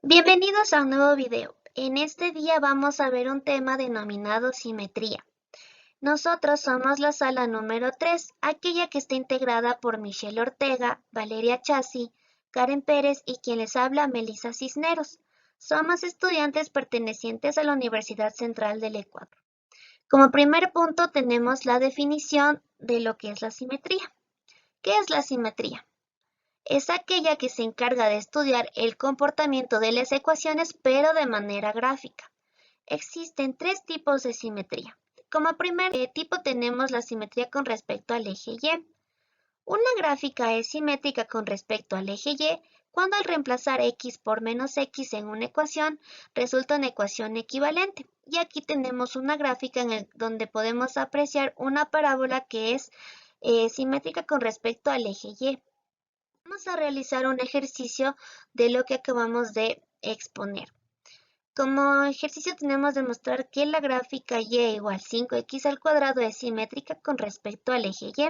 Bienvenidos a un nuevo video. En este día vamos a ver un tema denominado simetría. Nosotros somos la sala número 3, aquella que está integrada por Michelle Ortega, Valeria Chassi, Karen Pérez y quien les habla, Melissa Cisneros. Somos estudiantes pertenecientes a la Universidad Central del Ecuador. Como primer punto tenemos la definición de lo que es la simetría. ¿Qué es la simetría? Es aquella que se encarga de estudiar el comportamiento de las ecuaciones, pero de manera gráfica. Existen tres tipos de simetría. Como primer tipo tenemos la simetría con respecto al eje Y. Una gráfica es simétrica con respecto al eje Y cuando al reemplazar x por menos x en una ecuación resulta una ecuación equivalente. Y aquí tenemos una gráfica donde podemos apreciar una parábola que es simétrica con respecto al eje Y. Vamos a realizar un ejercicio de lo que acabamos de exponer. Como ejercicio tenemos que demostrar que la gráfica y igual 5x al cuadrado es simétrica con respecto al eje y.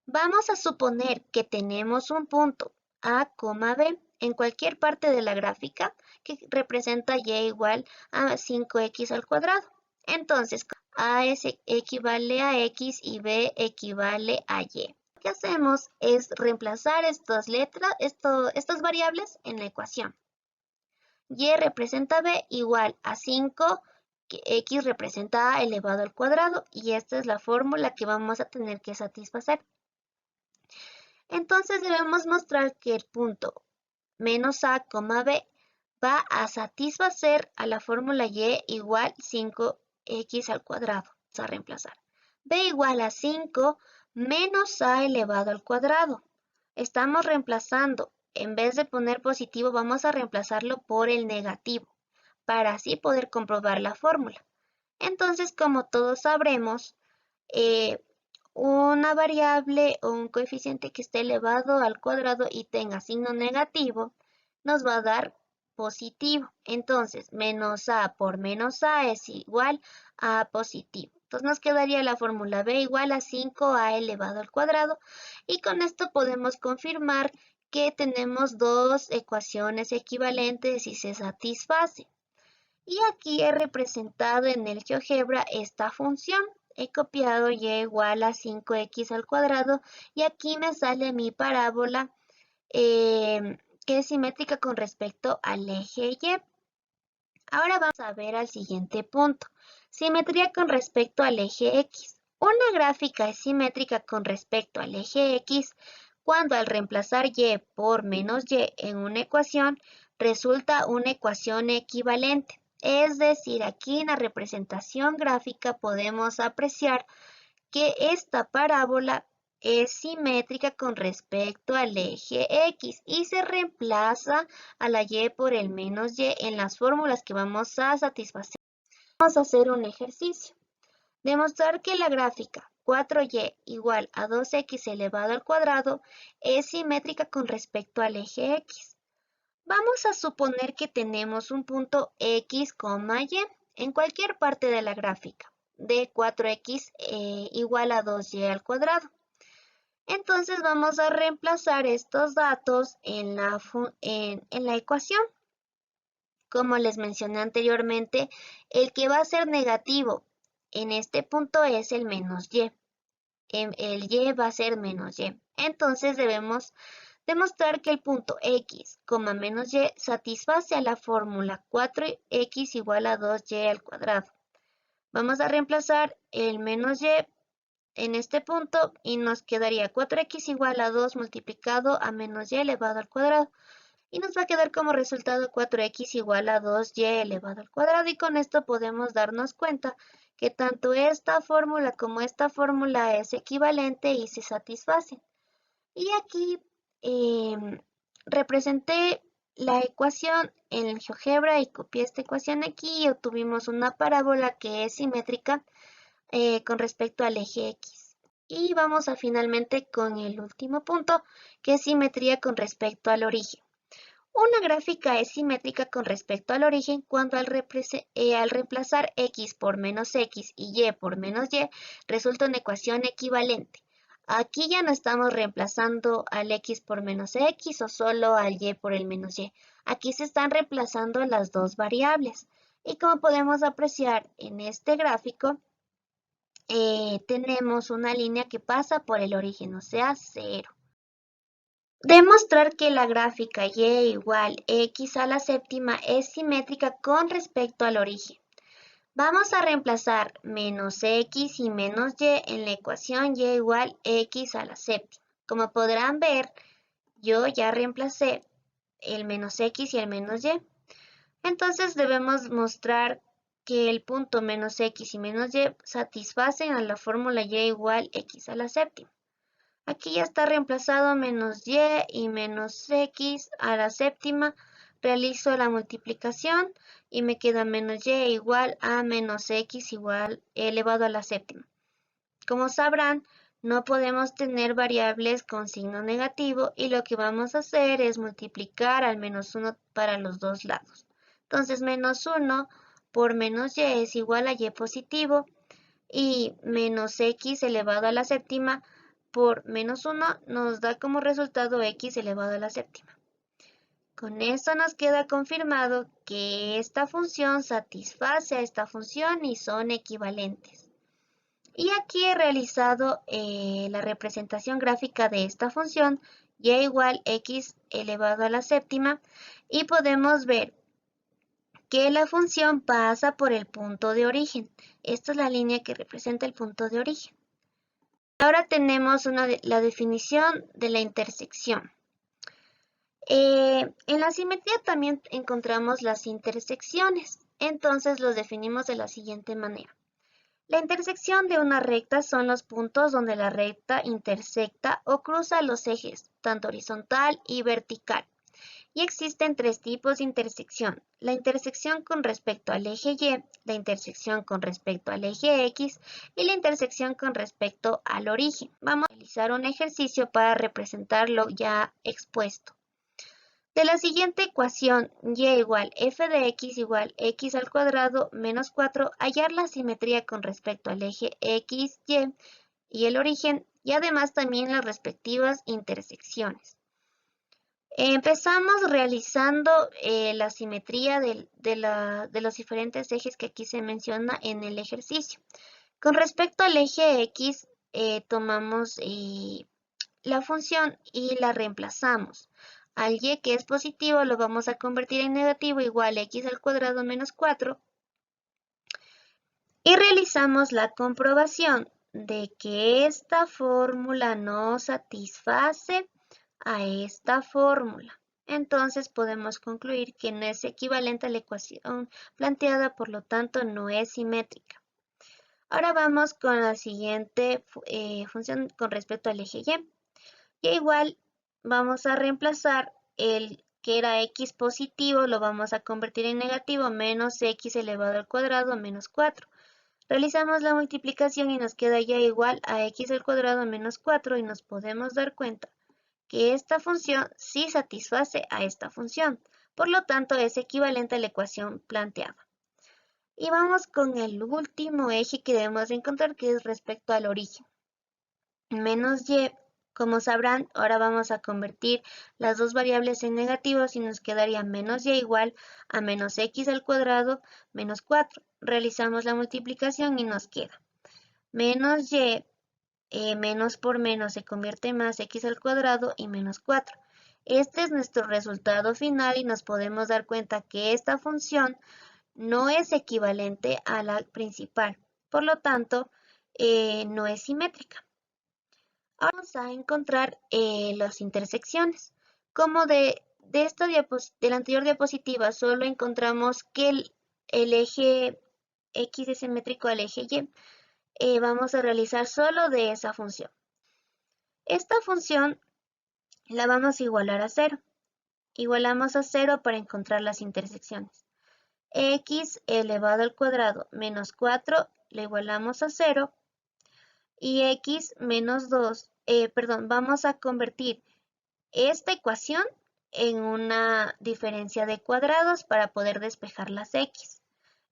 Vamos a suponer que tenemos un punto A, B en cualquier parte de la gráfica que representa y igual a 5x al cuadrado. Entonces, A equivale a x y B equivale a y. Lo que hacemos es reemplazar estas variables en la ecuación. Y representa b igual a 5, que x representa a elevado al cuadrado, y esta es la fórmula que vamos a tener que satisfacer. Entonces debemos mostrar que el punto menos a, b va a satisfacer a la fórmula y igual 5x al cuadrado. Vamos a reemplazar. B igual a 5 menos a elevado al cuadrado. Estamos reemplazando. En vez de poner positivo, vamos a reemplazarlo por el negativo, para así poder comprobar la fórmula. Entonces, como todos sabremos, una variable o un coeficiente que esté elevado al cuadrado y tenga signo negativo, nos va a dar positivo. Entonces, menos a por menos a es igual a positivo. Entonces nos quedaría la fórmula b igual a 5a elevado al cuadrado, y con esto podemos confirmar que tenemos dos ecuaciones equivalentes y se satisfacen. Y aquí he representado en el GeoGebra esta función. He copiado y igual a 5x al cuadrado, y aquí me sale mi parábola que es simétrica con respecto al eje Y. Ahora vamos a ver al siguiente punto. Simetría con respecto al eje X. Una gráfica es simétrica con respecto al eje X cuando al reemplazar y por menos y en una ecuación resulta una ecuación equivalente. Es decir, aquí en la representación gráfica podemos apreciar que esta parábola es simétrica con respecto al eje X y se reemplaza a la Y por el menos Y en las fórmulas que vamos a satisfacer. Vamos a hacer un ejercicio. Demostrar que la gráfica 4y igual a 2x elevado al cuadrado es simétrica con respecto al eje X. Vamos a suponer que tenemos un punto X, Y en cualquier parte de la gráfica de 4x igual a 2y al cuadrado. Entonces vamos a reemplazar estos datos en la ecuación. Como les mencioné anteriormente, el que va a ser negativo en este punto es el menos y. El y va a ser menos y. Entonces debemos demostrar que el punto x, menos y satisface a la fórmula 4x igual a 2y al cuadrado. Vamos a reemplazar el menos y en este punto y nos quedaría 4x igual a 2 multiplicado a menos y elevado al cuadrado. Y nos va a quedar como resultado 4x igual a 2y elevado al cuadrado. Y con esto podemos darnos cuenta que tanto esta fórmula como esta fórmula es equivalente y se satisfacen. Y aquí representé la ecuación en el GeoGebra y copié esta ecuación aquí y obtuvimos una parábola que es simétrica con respecto al eje X. Y vamos a finalmente con el último punto, que es simetría con respecto al origen. Una gráfica es simétrica con respecto al origen cuando al reemplazar x por menos x y por menos y resulta una ecuación equivalente. Aquí ya no estamos reemplazando al x por menos x o solo al y por el menos y. Aquí se están reemplazando las dos variables. Y como podemos apreciar en este gráfico, tenemos una línea que pasa por el origen, o sea, 0. Demostrar que la gráfica y igual x a la séptima es simétrica con respecto al origen. Vamos a reemplazar menos x y menos y en la ecuación y igual x a la séptima. Como podrán ver, yo ya reemplacé el menos x y el menos y. Entonces debemos mostrar que el punto menos x y menos y satisfacen a la fórmula y igual x a la séptima. Aquí ya está reemplazado menos y menos x a la séptima. Realizo la multiplicación y me queda menos y igual a menos x igual elevado a la séptima. Como sabrán, no podemos tener variables con signo negativo y lo que vamos a hacer es multiplicar al menos 1 para los dos lados. Entonces, menos 1 por menos y es igual a y positivo y menos x elevado a la séptima por menos 1 nos da como resultado x elevado a la séptima. Con esto nos queda confirmado que esta función satisface a esta función y son equivalentes. Y aquí he realizado la representación gráfica de esta función y igual x elevado a la séptima y podemos ver que la función pasa por el punto de origen. Esta es la línea que representa el punto de origen. Ahora tenemos la definición de la intersección. En la simetría también encontramos las intersecciones. Entonces los definimos de la siguiente manera. La intersección de una recta son los puntos donde la recta intersecta o cruza los ejes, tanto horizontal y vertical. Y existen tres tipos de intersección. La intersección con respecto al eje Y, la intersección con respecto al eje X y la intersección con respecto al origen. Vamos a realizar un ejercicio para representar lo ya expuesto. De la siguiente ecuación, y igual f de x igual x al cuadrado menos 4, hallar la simetría con respecto al eje x, y el origen, y además también las respectivas intersecciones. Empezamos realizando la simetría de los diferentes ejes que aquí se menciona en el ejercicio. Con respecto al eje X, tomamos la función y la reemplazamos. Al y que es positivo lo vamos a convertir en negativo igual a x al cuadrado menos 4 y realizamos la comprobación de que esta fórmula no satisface a esta fórmula. Entonces podemos concluir que no es equivalente a la ecuación planteada, por lo tanto no es simétrica. Ahora vamos con la siguiente función con respecto al eje y. Y igual vamos a reemplazar el que era x positivo, lo vamos a convertir en negativo, menos x elevado al cuadrado menos 4. Realizamos la multiplicación y nos queda ya igual a x al cuadrado menos 4 y nos podemos dar cuenta que esta función sí satisface a esta función. Por lo tanto, es equivalente a la ecuación planteada. Y vamos con el último eje que debemos encontrar, que es respecto al origen. Menos y, como sabrán, ahora vamos a convertir las dos variables en negativos y nos quedaría menos y igual a menos x al cuadrado menos 4. Realizamos la multiplicación y nos queda menos y, menos por menos se convierte en más x al cuadrado y menos 4. Este es nuestro resultado final y nos podemos dar cuenta que esta función no es equivalente a la principal. Por lo tanto, no es simétrica. Ahora vamos a encontrar las intersecciones. Como de la anterior diapositiva solo encontramos que el eje X es simétrico al eje Y, vamos a realizar solo de esa función. Esta función la vamos a igualar a 0. Igualamos a 0 para encontrar las intersecciones. X elevado al cuadrado menos 4 lo igualamos a 0 y x menos 2, vamos a convertir esta ecuación en una diferencia de cuadrados para poder despejar las x.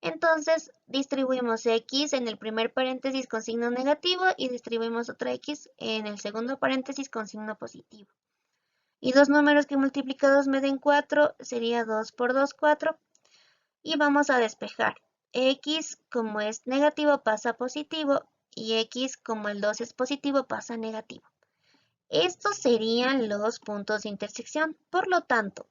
Entonces distribuimos x en el primer paréntesis con signo negativo y distribuimos otra x en el segundo paréntesis con signo positivo. Y dos números que multiplicados me den 4 sería 2 por 2, 4. Y vamos a despejar. X como es negativo pasa a positivo y X como el 2 es positivo pasa a negativo. Estos serían los puntos de intersección. Por lo tanto,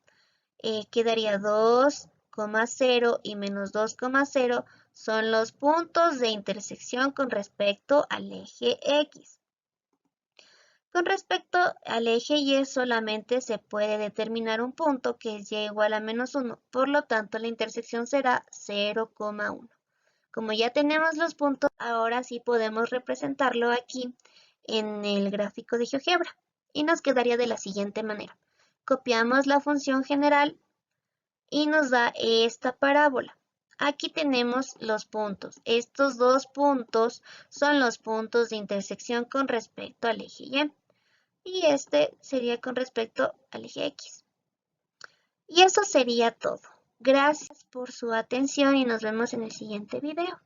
quedaría 2,0 y menos 2,0 son los puntos de intersección con respecto al eje X. Con respecto al eje Y solamente se puede determinar un punto que es Y igual a menos 1, por lo tanto la intersección será 0,1. Como ya tenemos los puntos, ahora sí podemos representarlo aquí en el gráfico de GeoGebra y nos quedaría de la siguiente manera. Copiamos la función general y nos da esta parábola. Aquí tenemos los puntos. Estos dos puntos son los puntos de intersección con respecto al eje Y. Y este sería con respecto al eje X. Y eso sería todo. Gracias por su atención y nos vemos en el siguiente video.